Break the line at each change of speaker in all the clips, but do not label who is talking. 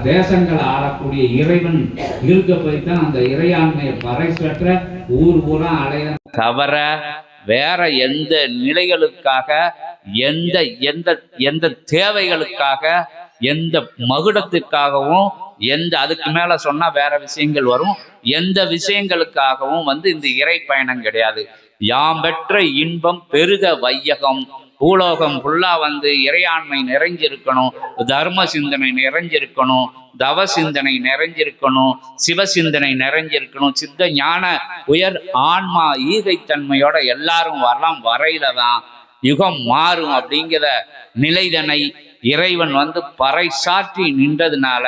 தேசங்களை ஆளக்கூடிய இறைவன் இருக்க போய் தான் அந்த இறையாண்மையை பறைசாற்ற ஊர் ஊரா அலைய தவிர வேற எந்த நிலைகளுக்காக எந்த எந்த எந்த தேவைகளுக்காக எந்த மகுடத்திற்காகவும் எந்த அதுக்கு மேல சொன்னா வேற விஷயங்கள் வரும். எந்த விஷயங்களுக்காகவும் இந்த இறை பயணம் கிடையாது. யாம் பெற்ற இன்பம் பெருக வையகம், பூலோகம் ஃபுல்லா இறையாண்மை நிறைஞ்சிருக்கணும், தர்ம சிந்தனை நிறைஞ்சிருக்கணும், தவ சிந்தனை நிறைஞ்சிருக்கணும், சிவ சிந்தனை நிறைஞ்சிருக்கணும், சித்த ஞான உயர் ஆன்மா ஈகைத்தன்மையோட எல்லாரும் வரலாம். வரையில தான் யுகம் மாறும் அப்படிங்கிற நிலைதனை இறைவன் பறைசாற்றி நின்றதுனால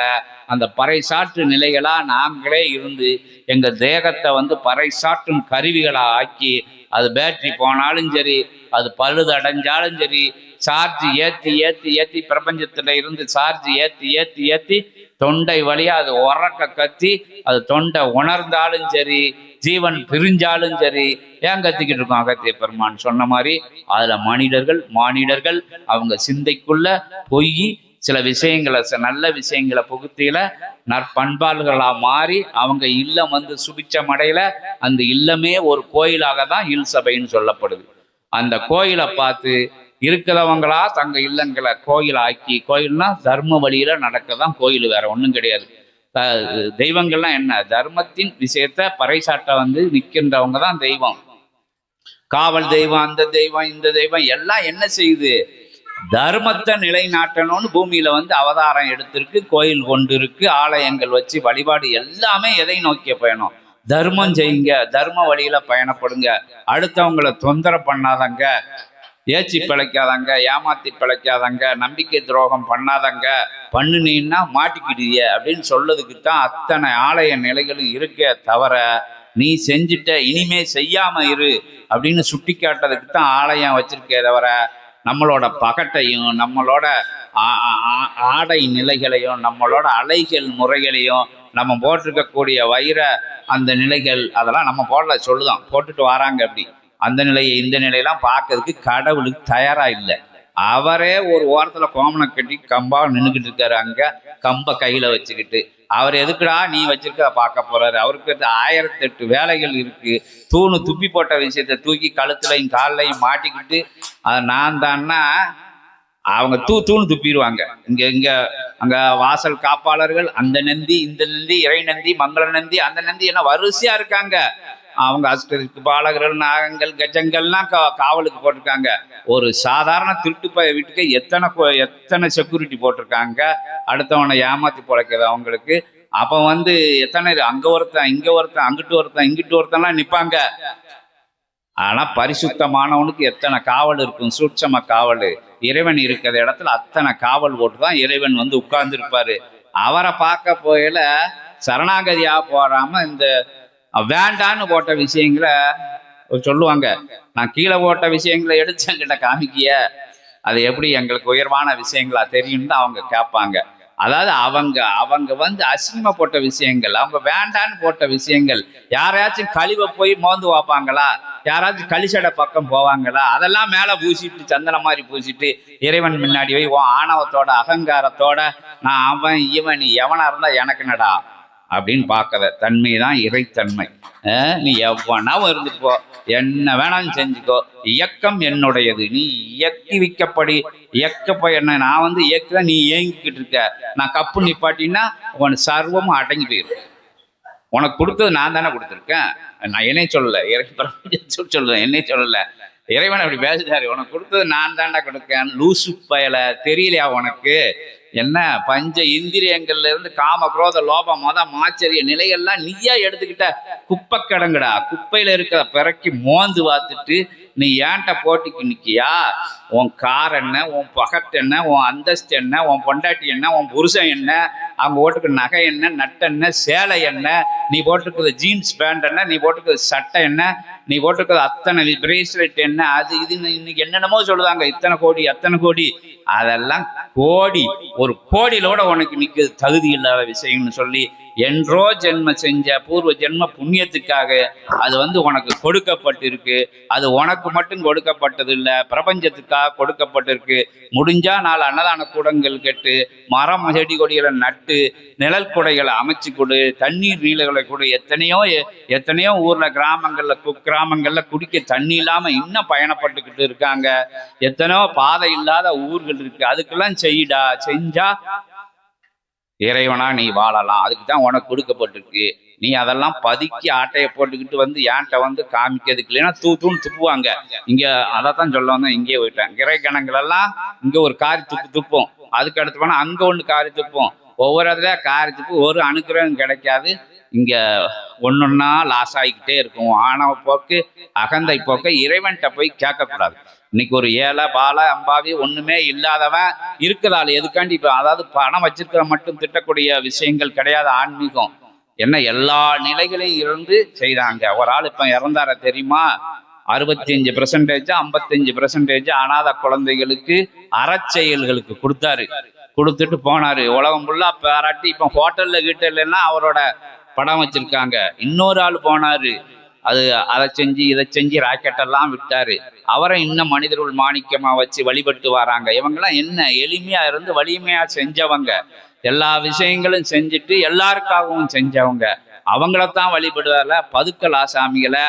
அந்த பறைசாற்று நிலைகளா நாங்களே இருந்து எங்க தேகத்தை பறைசாற்றும் கருவிகளா ஆக்கி, அது பேட்டரி போனாலும் சரி, அது பழுது அடைஞ்சாலும் சரி, சார்ஜ் ஏத்தி ஏத்தி ஏத்தி பிரபஞ்சத்துல இருந்து சார்ஜ் ஏத்தி ஏத்தி ஏத்தி தொண்டை வழியா அது உறக்க கத்தி அது தொண்டை உணர்ந்தாலும் சரி, ஜீவன் பிரிஞ்சாலும் சரி. ஏன் கத்திக்கிட்டு இருக்கோம்? அகத்திய பெருமான் சொன்ன மாதிரி அதுல மானிடர்கள் அவங்க சிந்தைக்குள்ள பொய் சில விஷயங்களை நல்ல விஷயங்களை புகுத்தியில நற்பண்பாளர்களா மாறி அவங்க இல்லம் சுபிச்ச மடையில அந்த இல்லமே ஒரு கோயிலாக தான் இல் சபைன்னு சொல்லப்படுது. அந்த கோயிலை பார்த்து இருக்கிறவங்களா தங்க இல்லங்களை கோயில் ஆக்கி, கோயில்னா தர்ம வழியில நடக்கதான் கோயில், வேற ஒன்றும் கிடையாது. தெய்வங்கள்லாம் என்ன? தர்மத்தின் விஷயத்த பறைசாட்ட நிற்கின்றவங்க தான் தெய்வம். காவல் தெய்வம், அந்த தெய்வம், இந்த தெய்வம் எல்லாம் என்ன செய்யுது? தர்மத்தை நிலைநாட்டணும்னு பூமியில அவதாரம் எடுத்திருக்கு, கோயில் கொண்டு இருக்கு, ஆலயங்கள் வச்சு வழிபாடு எல்லாமே எதை நோக்கிய பயணம்? தர்மம் செய்யுங்க, தர்ம வழியில பயணப்படுங்க, அடுத்தவங்களை தொந்தரவு பண்ணாதங்க, ஏச்சி பிழைக்காதங்க, ஏமாத்தி பிழைக்காதங்க, நம்பிக்கை துரோகம் பண்ணாதங்க, பண்ணுனீன்னா மாட்டிக்கிடுவிய அப்படின்னு சொல்லதுக்கு தான் அத்தனை ஆலய நிலைகளும் இருக்கே தவிர, நீ செஞ்சுட்ட இனிமே செய்யாம இரு அப்படின்னு சுட்டி காட்டுறதுக்கு தான் ஆலயம் வச்சிருக்கே தவிர, நம்மளோட பகட்டையும் நம்மளோட ஆடை நிலைகளையும் நம்மளோட அலைகள் முறைகளையும் நம்ம போட்டிருக்கக்கூடிய வைர அந்த நிலைகள் அதெல்லாம் நம்ம போடல, சொல்லுதான் போட்டுட்டு வராங்க. அப்படி அந்த நிலையை இந்த நிலையெல்லாம் பார்க்கறதுக்கு கடவுளுக்கு தயாரா இல்லை. அவரே ஒரு ஓரத்துல கோமனை கட்டி கம்பா நின்றுக்கிட்டு இருக்காரு, அங்க கம்ப கையில வச்சுக்கிட்டு. அவர் எதுக்குடா நீ வச்சிருக்க பார்க்க போறாரு? அவருக்கு 1008 வேலைகள் இருக்கு. தூணு துப்பி போட்ட விஷயத்த தூக்கி கழுத்துலையும் காலையும் மாட்டிக்கிட்டு அதை நான் தான்னா அவங்க தூணு துப்பிடுவாங்க. இங்க அங்க வாசல் காப்பாளர்கள் அந்த நந்தி இந்த நந்தி இறை நந்தி மங்கள நந்தி அந்த நந்தி என்ன வரிசையா இருக்காங்க. அவங்க அஷ்டருக்கு பாலகர்கள் நாகங்கள் கஜங்கள்லாம் காவலுக்கு போட்டிருக்காங்க. ஒரு சாதாரண திருட்டுப்பய வீட்டுக்கு எத்தனை செக்யூரிட்டி போட்டிருக்காங்க, அடுத்தவனை ஏமாத்தி பொழைக்கிறது அவங்களுக்கு. அப்ப எத்தனை அங்க ஒருத்தன் இங்க ஒருத்தன் அங்கிட்டு ஒருத்தன் இங்கிட்டு ஒருத்தன்லாம் நிப்பாங்க. ஆனா பரிசுத்தமானவனுக்கு எத்தனை காவல் இருக்கும், சூட்சம காவல். இறைவன் இருக்கிற இடத்துல அத்தனை காவல் போட்டுதான் இறைவன் உட்கார்ந்து இருப்பாரு. அவரை பார்க்க போயில சரணாகதியா போறாம இந்த வேண்டான்னு போட்ட விஷயங்களை சொல்லுவாங்க. நான் கீழே போட்ட விஷயங்களை எடுத்து என்கிட்ட காமிக்கிய, அது எப்படி எங்களுக்கு உயர்வான விஷயங்களா தெரியும்னு அவங்க கேட்பாங்க. அதாவது அவங்க அசிங்கப்பட்ட விஷயங்கள், அவங்க வேண்டான்னு போட்ட விஷயங்கள். யாரையாச்சும் கழிவை போய் மோந்து வைப்பாங்களா? யாராச்சும் கழிச்சடை பக்கம் போவாங்களா? அதெல்லாம் மேல பூசிட்டு சந்தன மாதிரி பூசிட்டு இறைவன் முன்னாடி போய் உன் ஆணவத்தோட அகங்காரத்தோட நான் அவன் இவன் நீ எவனா இருந்தா எனக்கு நடா அப்படின்னு பார்க்கற தன்மை தான் இறைத்தன்மை. நீ எவனாவும் இருந்துக்கோ, என்ன வேணாலும் செஞ்சுக்கோ, இயக்கம் என்னுடையது, நீ இயக்கப்ப என்ன நான் இயக்க நீ இயங்கிக்கிட்டு இருக்க, நான் கப்பு நிப்பாட்டின்னா உன் சர்வமும் அடங்கி போயிடும். உனக்கு கொடுத்தது நான் தானே கொடுத்துருக்கேன், நான் என்னை சொல்லல, சொல்லுவேன் என்னை சொல்லல, இறைவன் அப்படி பேசுறாரு. உனக்கு கொடுத்தது நான் தாண்டா கொடுக்கேன், லூசு பயல தெரியலையா உனக்கு? என்ன பஞ்ச இந்திரியங்கள்ல இருந்து காம குரோத லோபம் மத மாச்சரிய நிலைகள்லாம் நீயா எடுத்துக்கிட்ட குப்பை கிடங்குடா. குப்பையில இருக்கிற பிறக்கி மோந்து பார்த்துட்டு நீ ஏன்ட்ட போட்டிக்கு நிக்கியா? உன் கார் என்ன, உன் பகட்டு என்ன, உன் அந்தஸ்து என்ன, உன் பொண்டாட்டி என்ன, உன் புருஷன் என்ன, அவங்க ஓட்டுக்கு நகை என்ன, நட்டென்ன, சேலை என்ன, நீ போட்டிருக்கிறது ஜீன்ஸ் பேண்ட் என்ன, நீ போட்டிருக்கிறது சட்டை என்ன, நீ போட்டிருக்கிறது அத்தனை பிரேஸ்லெட் என்ன, அது இது இன்னைக்கு என்னென்னமோ சொல்லுவாங்க, இத்தனை கோடி அத்தனை கோடி. அதெல்லாம் கோடி, ஒரு கோடியிலோட உனக்கு நிற்க தகுதி இல்லாத விஷயம்னு சொல்லி என்றோ ஜென்ம செஞ்ச பூர்வ ஜென்ம புண்ணியத்துக்காக அது உனக்கு கொடுக்கப்பட்டிருக்கு. அது உனக்கு மட்டும் கொடுக்கப்பட்டது இல்லை, பிரபஞ்சத்துக்காக கொடுக்கப்பட்டிருக்கு. முடிஞ்சா 4 அன்னதான கூடங்கள் கெட்டு, மரம் செடி கொடிகளை நட்டு, நிழல் குடைகளை அமைச்சு கொடு, தண்ணீர் நீலைகளை கொடு. எத்தனையோ ஊர்ல கிராமங்கள்ல குடிக்க தண்ணி இல்லாம இன்னும் பயணப்பட்டுக்கிட்டு இருக்காங்க. எத்தனையோ பாதை இல்லாத ஊர்கள் இருக்கு. அதுக்கெல்லாம் செய்யடா, செஞ்சா இறைவனா நீ வாழலாம். அதுக்கு தான் உனக்கு கொடுக்கப்பட்டிருக்கு. நீ அதெல்லாம் பதுக்கி ஆட்டையை போட்டுக்கிட்டு ஏன்ட்ட காமிக்கிறதுக்கு இல்லைன்னா தூத்துன்னு துப்புவாங்க. இங்க அதைத்தான் சொல்ல வந்தேன், இங்கே போயிட்டேன். கிரை கணங்கள் எல்லாம் இங்க ஒரு காரி துப்பும், அதுக்கு அடுத்து போனா அங்க ஒண்ணு காரி துப்பும். ஒவ்வொரு இடத்துல காரி துப்பு, ஒரு அனுக்கிரகம் கிடைக்காது. இங்க ஒன்னொன்னா லாஸ் ஆகிக்கிட்டே இருக்கும். ஆணவ போக்கு, அகந்தை போக்கு இறைவன்கிட்ட போய் கேட்கக்கூடாது. இன்னைக்கு ஒரு ஏழை பாலை அம்பாவி ஒண்ணுமே இல்லாதவன் இருக்கிறாள். எதுக்காண்டி இப்ப அதாவது பணம் வச்சிருக்கிற மட்டும் திட்டக்கூடிய விஷயங்கள் கிடையாது ஆன்மீகம். என்ன எல்லா நிலைகளையும் இருந்து செய்றாங்க. ஒரு ஆள் இப்ப இறந்தார தெரியுமா? 65% 55% அனாத குழந்தைகளுக்கு அறச்செயல்களுக்கு கொடுத்தாரு. கொடுத்துட்டு போனாரு. உலகம் ஃபுல்லா பாராட்டி இப்ப ஹோட்டல்ல கிட்டலாம் அவரோட படம் வச்சிருக்காங்க. இன்னொரு ஆள் போனாரு, அதை செஞ்சு இதை செஞ்சு ராக்கெட்டெல்லாம் விட்டாரு. அவரை இன்னும் மனிதர்கள் மாணிக்கமா வச்சு வழிபட்டு வராங்க. இவங்கெல்லாம் என்ன எளிமையா இருந்து வலிமையா செஞ்சவங்க, எல்லா விஷயங்களும் செஞ்சுட்டு எல்லாருக்காகவும் செஞ்சவங்க. அவங்களத்தான் வழிபடுவார்ல. பதுக்கல் ஆசாமிகளை,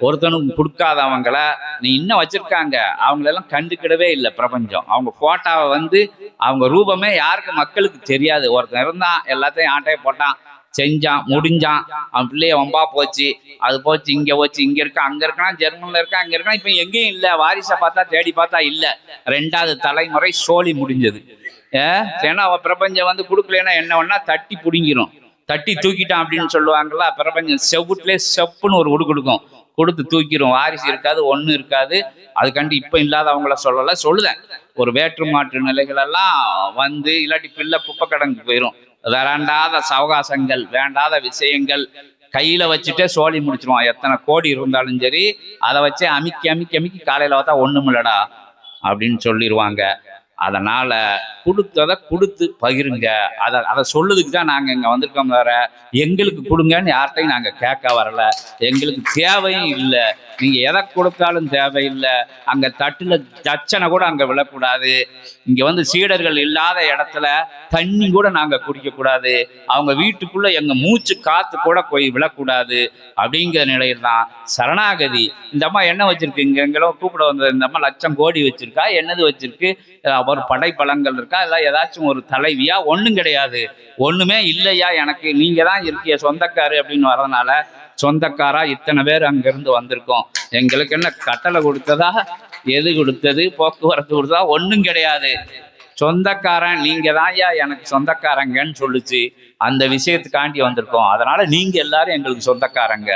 ஒருத்தனுக்கு கொடுக்காதவங்கள நீ இன்னும் வச்சிருக்காங்க. அவங்களெல்லாம் கண்டுக்கிடவே இல்லை பிரபஞ்சம். அவங்க போட்டாவை அவங்க ரூபமே யாருக்கு மக்களுக்கு தெரியாது. ஒருத்தன் இருந்தான், எல்லாத்தையும் ஆட்டையை போட்டான், செஞ்சான், முடிஞ்சான். அவன் பிள்ளைய வம்பா போச்சு, அது போச்சு, இங்க போச்சு, இங்க இருக்கா, அங்க இருக்கான், ஜெர்மன்ல இருக்கா, அங்க இருக்கான். இப்ப எங்கேயும் இல்ல. வாரிசை பார்த்தா தேடி பார்த்தா இல்ல. 2வது தலைமுறை சோழி முடிஞ்சது. ஏன்னா அவ பிரபஞ்சம் கொடுக்கலன்னா என்ன ஒன்னா தட்டி பிடிங்கிரும். தட்டி தூக்கிட்டான் அப்படின்னு சொல்லுவாங்களா. பிரபஞ்சம் செவுட்லே செப்புன்னு ஒரு கொடுக்கும், கொடுத்து தூக்கிரும். வாரிசு இருக்காது, ஒண்ணு இருக்காது. அதுக்காண்டி இப்ப இல்லாதவங்கள சொல்லுதேன். ஒரு வேற்று மாற்று நிலைகள் எல்லாம் இல்லாட்டி பிள்ளை குப்பை கடங்கு போயிரும். வேண்டாத சவகாசங்கள், வேண்டாத விஷயங்கள் கையில வச்சுட்டே சோழி முடிச்சிருவான். எத்தனை கோடி இருந்தாலும் சரி, அதை வச்சு அமுக்கி காலையில பார்த்தா ஒண்ணுமில்லடா அப்படின்னு சொல்லிடுவாங்க. அதனால கொடுத்ததை கொடுத்து பகிருங்க. அதை சொல்லுறதுக்கு தான் நாங்க இங்க வந்திருக்கோம். வேற எங்களுக்கு கொடுங்கன்னு யார்கிட்டையும் நாங்க கேட்க வரல. எங்களுக்கு தேவையும் இல்லை. நீங்க எதை கொடுத்தாலும் தேவையில்லை. அங்க தட்டுல தச்சனை கூட அங்க விழக்கூடாது. இங்க சீடர்கள் இல்லாத இடத்துல தண்ணி கூட நாங்க குடிக்க கூடாது. அவங்க வீட்டுக்குள்ள எங்க மூச்சு காத்து கூட போய் விழக்கூடாது. அப்படிங்கிற நிலையில் தான் சரணாகதி. இந்த அம்மா என்ன வச்சிருக்கு? இங்க எங்களும் கூப்பிட வந்தது. இந்த அம்மா லட்சம் கோடி வச்சிருக்கா, என்னது வச்சிருக்கு? ஒரு படைப்பலங்கள் இருக்கா? இல்லை ஏதாச்சும் ஒரு தலைவியா? ஒண்ணும் கிடையாது. ஒண்ணுமே இல்லையா எனக்கு, நீங்க தான் இருக்கிய சொந்தக்காரு அப்படின்னு வர்றதுனால சொந்தக்காரா இத்தனை பேர் அங்கிருந்து வந்திருக்கோம். எங்களுக்கு என்ன கட்டளை கொடுத்ததா, எது கொடுத்தது, போக்குவரத்து கொடுத்ததா? ஒண்ணும் கிடையாது. சொந்தக்காரன் நீங்க தான் எனக்கு சொந்தக்காரங்கன்னு சொல்லுச்சு. அந்த விஷயத்துக்காண்டி வந்திருக்கோம். அதனால நீங்க எல்லாரும் எங்களுக்கு சொந்தக்காரங்க.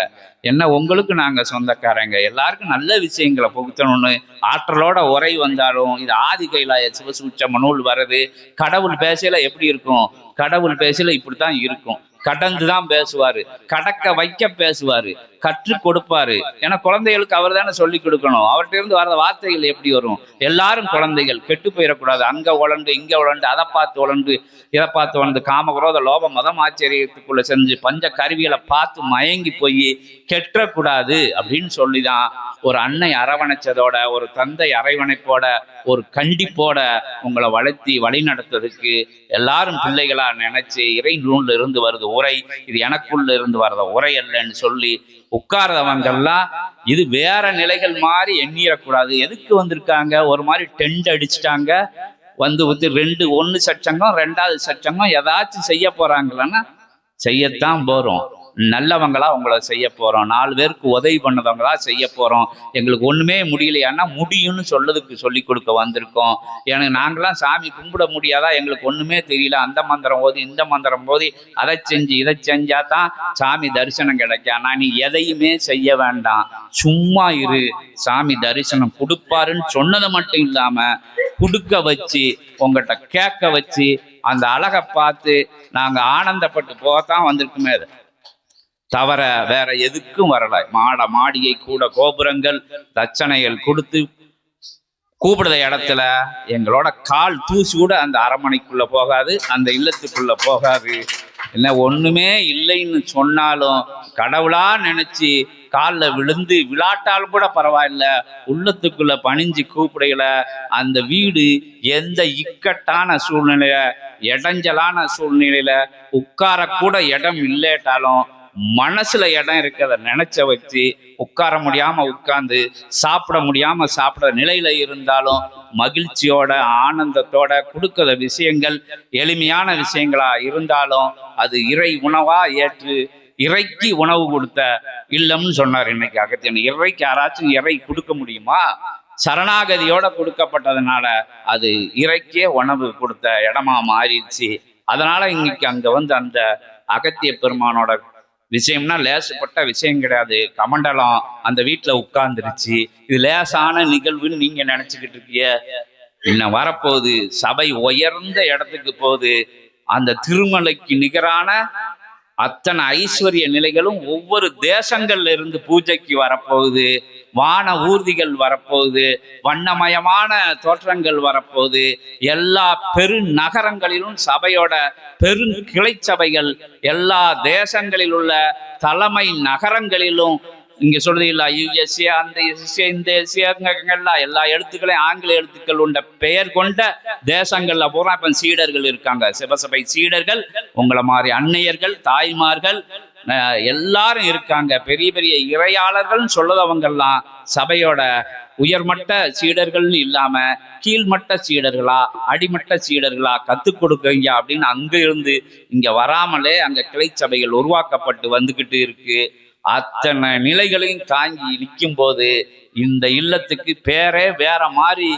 என்ன உங்களுக்கு நாங்க சொந்தக்காரங்க. எல்லாருக்கும் நல்ல விஷயங்களை புகுத்தணும்னு ஆற்றலோட உரை வந்தாலும் இது ஆதி கைலாய சிவசூட்சம நூல் வருது. கடவுள் பேசல எப்படி இருக்கும்? கடவுள் பேசல இப்படித்தான் இருக்கும். கடந்துதான் பேசுவாரு, கடக்க வைக்க பேசுவாரு, கற்றுக் கொடுப்பாரு. ஏன்னா குழந்தைகளுக்கு அவர் தானே சொல்லி கொடுக்கணும். அவர்கிட்ட இருந்து வர்ற வார்த்தைகள் எப்படி வரும்? எல்லாரும் குழந்தைகள், கெட்டு போயிடக்கூடாது. அங்க உழண்டு இங்க உழண்டு, அதை பார்த்து உழண்டு இதை பார்த்து உழந்து காமகுரோத லோப மதம் ஆச்சரியத்துக்குள்ள செஞ்சு பஞ்ச கருவிகளை பார்த்து மயங்கி போய் கெட்டக்கூடாது அப்படின்னு சொல்லிதான் ஒரு அன்னை அரவணைச்சதோட, ஒரு தந்தை அரவணைப்போட, ஒரு கண்டிப்போட உங்களை வளர்த்தி வழி நடத்துறதுக்கு எல்லாரும் பிள்ளைகளா நினைச்சு இறை நூல்ல இருந்து வருது உரை, இது எனக்குள்ள இருந்து வர்ற உரை அல்லன்னு சொல்லி உட்கார்றவங்கெல்லாம் இது வேற நிலைகள் மாதிரி எண்ணிடக்கூடாது. எதுக்கு வந்திருக்காங்க? ஒரு மாதிரி டென்ட் அடிச்சுட்டாங்க. ஒன்று சச்சங்கம், 2வது சச்சங்கம் ஏதாச்சும் செய்ய போறாங்களான்னா செய்யத்தான் போறோம். நல்லவங்களா உங்களை செய்ய போறோம். 4 பேருக்கு உதவி பண்ணதவங்களா செய்ய போறோம். எங்களுக்கு ஒண்ணுமே முடியலையான்னா முடியும்னு சொல்லி கொடுக்க வந்திருக்கோம். எனக்கு நாங்களாம் சாமி கும்பிட முடியாதா? எங்களுக்கு ஒண்ணுமே தெரியல. அந்த மந்திரம் போது இந்த மந்திரம் போது அதை செஞ்சு இதை செஞ்சாதான் சாமி தரிசனம் கிடைக்கும். ஆனா நீ எதையுமே செய்ய வேண்டாம், சும்மா இரு. சாமி தரிசனம் கொடுப்பாருன்னு சொன்னது மட்டும் இல்லாம குடுக்க வச்சு உங்ககிட்ட கேட்க வச்சு அந்த அழகை பார்த்து நாங்க ஆனந்தப்பட்டு போகத்தான் வந்திருக்குமே. தவிர வேற எதுக்கும் வரல. மாடிகை கூட கோபுரங்கள் தட்சணைகள் கொடுத்து கூப்பிடுற இடத்துல எங்களோட கால் தூசி கூட அந்த அரண்மனைக்குள்ள போகாது, அந்த இல்லத்துக்குள்ள போகாது. என்ன ஒண்ணுமே இல்லைன்னு சொன்னாலும் கடவுளா நினைச்சு காலில் விழுந்து விளாட்டாலும் கூட பரவாயில்ல, உள்ளத்துக்குள்ள பணிஞ்சு கூப்பிடையில அந்த வீடு எந்த இக்கட்டான சூழ்நிலையில இடைஞ்சலான சூழ்நிலையில உட்காரக்கூட இடம் இல்லேட்டாலும் மனசுல இடம் இருக்கிறத நினைச்ச வச்சு உட்கார முடியாம உட்கார்ந்து சாப்பிட முடியாம சாப்பிட நிலையில இருந்தாலும் மகிழ்ச்சியோட ஆனந்தத்தோட கொடுக்கிற விஷயங்கள் எளிமையான விஷயங்களா இருந்தாலும் அது இறை உணவா ஏற்று இறைக்கு உணவு கொடுத்த இல்லம்னு சொன்னார். இன்னைக்கு அகத்தியன் இறைக்கு யாராச்சும் இறை கொடுக்க முடியுமா? சரணாகதியோட கொடுக்கப்பட்டதுனால அது இறைக்கே உணவு கொடுத்த இடமா மாறிடுச்சு. அதனால இன்னைக்கு அங்க வந்து அந்த அகத்திய பெருமானோட விஷயம்னா லேசப்பட்ட விஷயம் கிடையாது. கமண்டலம் அந்த வீட்டுல உட்கார்ந்துருச்சு. இது லேசான நிகழ்வுன்னு நீங்க நினைச்சுக்கிட்டு இருக்கீங்க. இன்னும் வரப்போகுது, சபை உயர்ந்த இடத்துக்கு போகுது. அந்த திருமலைக்கு நிகரான அத்தனை ஐஸ்வர்ய நிலைகளும் ஒவ்வொரு தேசங்கள்ல இருந்து பூஜைக்கு வரப்போகுது. வான ஊர்திகள் வரப்போகுது, வண்ணமயமான தோற்றங்கள் வரப்போகுது. எல்லா பெரு நகரங்களிலும் சபையோட பெரு கிளை சபைகள் எல்லா தேசங்களில் உள்ள தலைமை நகரங்களிலும் இங்க சொல்றீங்களா யுஎஸ்ஏ அந்த இந்த எல்லா எழுத்துக்களையும் ஆங்கில எழுத்துக்கள் உண்ட பெயர் கொண்ட தேசங்கள்ல பூரா இப்ப சீடர்கள் இருக்காங்க. சிவசபை சீடர்கள், உங்களை மாதிரி அன்னையர்கள், தாய்மார்கள் எல்லாரும் இருக்காங்க. பெரிய பெரிய இறையாளர்கள் சொல்லதவங்கெல்லாம் சபையோட உயர்மட்ட சீடர்கள்னு இல்லாம கீழ்மட்ட சீடர்களா அடிமட்ட சீடர்களா கத்துக் கொடுக்குறீங்க அப்படின்னு அங்க இருந்து இங்க வராமலே அங்க கிளை சபைகள் உருவாக்கப்பட்டு வந்துகிட்டு இருக்கு. அத்தனை நிலைகளையும் தாங்கி நிற்கும் போது இந்த இல்லத்துக்கு பேரே வேற மாதிரி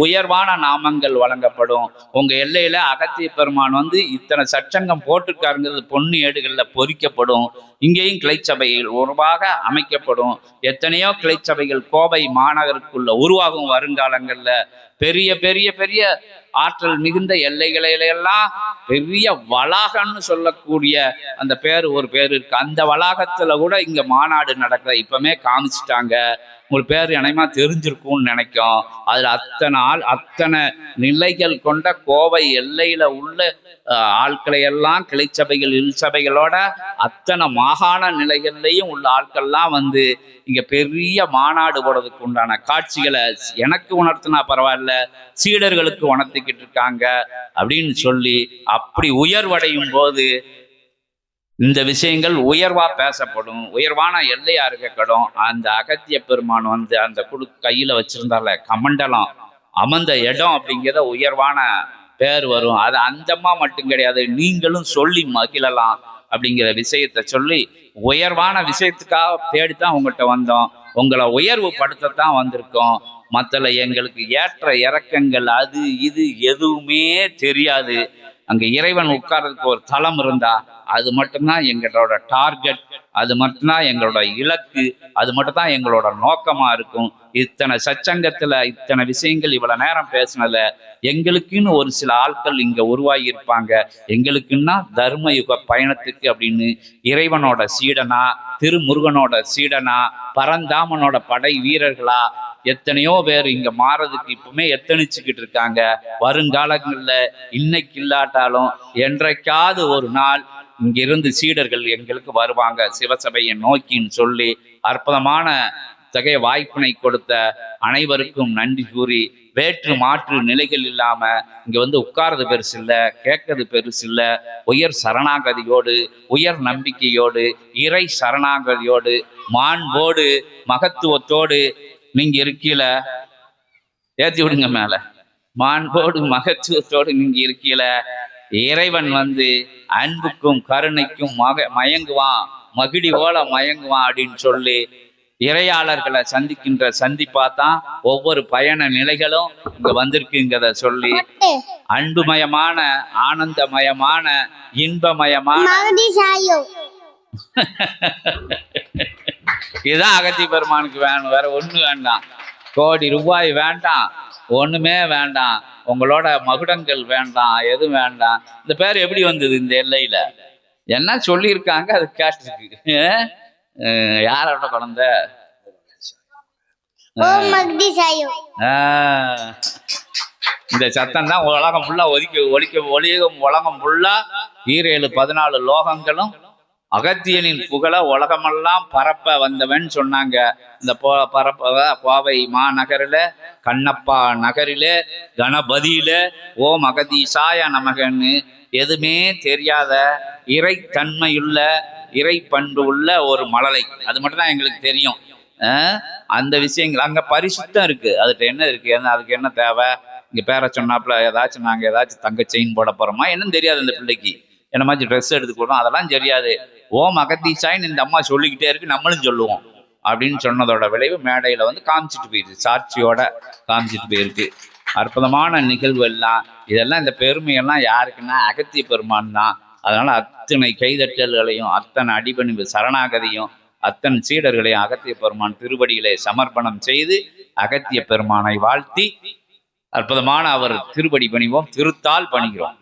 உயர்வான நாமங்கள் வழங்கப்படும். உங்க எல்லையில அகத்திய பெருமான் வந்து இத்தனை சச்சங்கம் போட்டிருக்காருங்கிறது பொண்ணு ஏடுகள்ல பொறிக்கப்படும். இங்கேயும் கிளைச்சபைகள் உருவாக அமைக்கப்படும். எத்தனையோ கிளைச்சபைகள் கோவை மாநகருக்குள்ள உருவாகும் வருங்காலங்கள்ல. பெரிய பெரிய பெரிய ஆற்றல் மிகுந்த எல்லைகளிலெல்லாம் பெரிய வளாகம்னு சொல்லக்கூடிய அந்த ஒரு பேர் இருக்கு. அந்த வளாகத்துல கூட இங்க மாநாடு நடக்கிற இப்பமே காமிச்சிட்டாங்க. உங்களுக்கு பேர் இணையமா தெரிஞ்சிருக்கும்னு நினைக்கும். அதுல அத்தனை நிலைகள் கொண்ட கோவை எல்லையில உள்ள ஆட்களை எல்லாம் கிளைச்சபைகள் இல்சபைகளோட அத்தனை மாகாண நிலைகள்லையும் உள்ள ஆட்கள்லாம் வந்து இங்க பெரிய மாநாடு போடுறதுக்கு உண்டான காட்சிகளை எனக்கு உணர்த்தினா பரவாயில்ல, சீடர்களுக்கு உணர்த்திக்கிட்டு இருக்காங்க அப்படின்னு சொல்லி அப்படி உயர்வடையும் போது இந்த விஷயங்கள் உயர்வா பேசப்படும். உயர்வான எல்லையா இருக்கக்கூடும். அந்த அகத்திய பெருமான் வந்து அந்த கையில வச்சிருந்தால கமண்டலம் அமர்ந்த இடம் அப்படிங்கிறத உயர்வான பேர் வரும். அது அந்தமா மட்டும் கிடையாது, நீங்களும் சொல்லி மகிழலாம் அப்படிங்கிற விஷயத்த சொல்லி உயர்வான விஷயத்துக்காக தேடித்தான் உங்கள்கிட்ட வந்தோம். உங்களை உயர்வு படுத்தத்தான் வந்திருக்கோம். மற்றல எங்களுக்கு ஏற்ற இறக்கங்கள் அது இது எதுவுமே தெரியாது. அங்க இறைவன் உட்கார்றதுக்கு ஒரு தளம் இருந்தா அது மட்டும்தான் எங்களோட டார்கெட், அது மட்டும்தான் எங்களோட இலக்கு, அது மட்டும்தான் எங்களோட நோக்கமா இருக்கும். இத்தனை சச்சங்கத்துல இத்தனை விஷயங்கள் இவ்வளவு நேரம் பேசினதுல எங்களுக்குன்னு ஒரு சில ஆட்கள் இங்க உருவாகி இருப்பாங்க. எங்களுக்குன்னா தர்ம யுக பயணத்துக்கு அப்படின்னு இறைவனோட சீடனா, திருமுருகனோட சீடனா, பரந்தாமனோட படை வீரர்களா எத்தனையோ பேர் இங்க மாறதுக்கு இப்பவுமே எத்தனிச்சுக்கிட்டு இருக்காங்க. வருங்காலங்கள்ல இன்னைக்கு இல்லாட்டாலும் என்றைக்காவது ஒரு நாள் இங்கிருந்து சீடர்கள் எங்களுக்கு வருவாங்க சிவசபையை நோக்கின்னு சொல்லி அற்புதமான தகைய வாய்ப்பினை கொடுத்த அனைவருக்கும் நன்றி கூறி, வேற்று மாற்று நிலைகள் இல்லாம இங்க வந்து உட்கார்றது பெருசு இல்ல, கேட்கறது பெருசு இல்ல, உயர் சரணாகதியோடு உயர் நம்பிக்கையோடு இறை சரணாகதியோடு மாண்போடு மகத்துவத்தோடு நீங்க இருக்கீல ஏத்தி விடுங்க மேல, மாண்போடு மகத்துவத்தோடு நீங்க இருக்கீல இறைவன் வந்து அன்புக்கும் கருணைக்கும் மயங்குவான், மகிடி போல மயங்குவான் அப்படின்னு சொல்லி இறையாளர்களை சந்திக்கின்ற சந்திப்பாதான் ஒவ்வொரு பயண நிலைகளும் இங்க வந்திருக்குங்கிறத சொல்லி அன்புமயமான ஆனந்தமயமான இன்பமயமான இதுதான் அகத்தி பெருமானுக்கு வேணும். வேற ஒண்ணு வேண்டாம், கோடி ரூபாய் வேண்டாம், ஒண்ணுமே வேண்டாம், உங்களோட மகுடங்கள் வேண்டாம், எதுவும் வேண்டாம். இந்த பேர் எப்படி வந்தது இந்த எல்லையில? என்ன சொல்லியிருக்காங்க அது கேட்டிருக்கு. யாரோட குழந்தை? இந்த சத்தம் தான் உலகம் ஃபுல்லா உலகம் ஃபுல்லா 14 லோகங்களும் அகத்தியனின் புகழ உலகமெல்லாம் பரப்ப வந்தவன் சொன்னாங்க. இந்த கோவை மாநகரில, கண்ணப்பா நகரில, கணபதியில ஓம் அகதீசாய நமகன்னு எதுவுமே தெரியாத இறைத்தன்மையுள்ள இறை பண்பு உள்ள ஒரு மழலை. அது மட்டும் தான் எங்களுக்கு தெரியும். அந்த விஷயங்கள் அங்க பரிசுத்தம் இருக்கு. அதுக்கு என்ன இருக்கு, அதுக்கு என்ன தேவை? இங்க பேர சொன்னாப்புல நாங்க ஏதாச்சும் தங்க செயின் போட போறோமா என்னன்னு தெரியாது அந்த பிள்ளைக்கு. என்ன மாதிரி ட்ரெஸ் எடுத்துக்கணும் அதெல்லாம் தெரியாது. ஓம் அகத்தீசாயின்னு இந்த அம்மா சொல்லிக்கிட்டே இருக்கு, நம்மளும் சொல்லுவோம் அப்படின்னு சொன்னதோட விளைவு மேடையில வந்து காமிச்சிட்டு போயிருக்கு, சாட்சியோட காமிச்சிட்டு போயிருக்கு. அற்புதமான நிகழ்வு எல்லாம். இதெல்லாம் இந்த பெருமையெல்லாம் யாருக்குன்னா அகத்திய பெருமான் தான். அதனால அத்தனை கைதட்டல்களையும் அத்தனை அடிபணிவு சரணாகதியும் அத்தனை சீடர்களையும் அகத்திய பெருமான் திருவடியிலே சமர்ப்பணம் செய்து அகத்திய பெருமானை வாழ்த்தி அற்புதமான அவர் திருவடி பணிவோம், திருத்தால் பணிகிறோம்.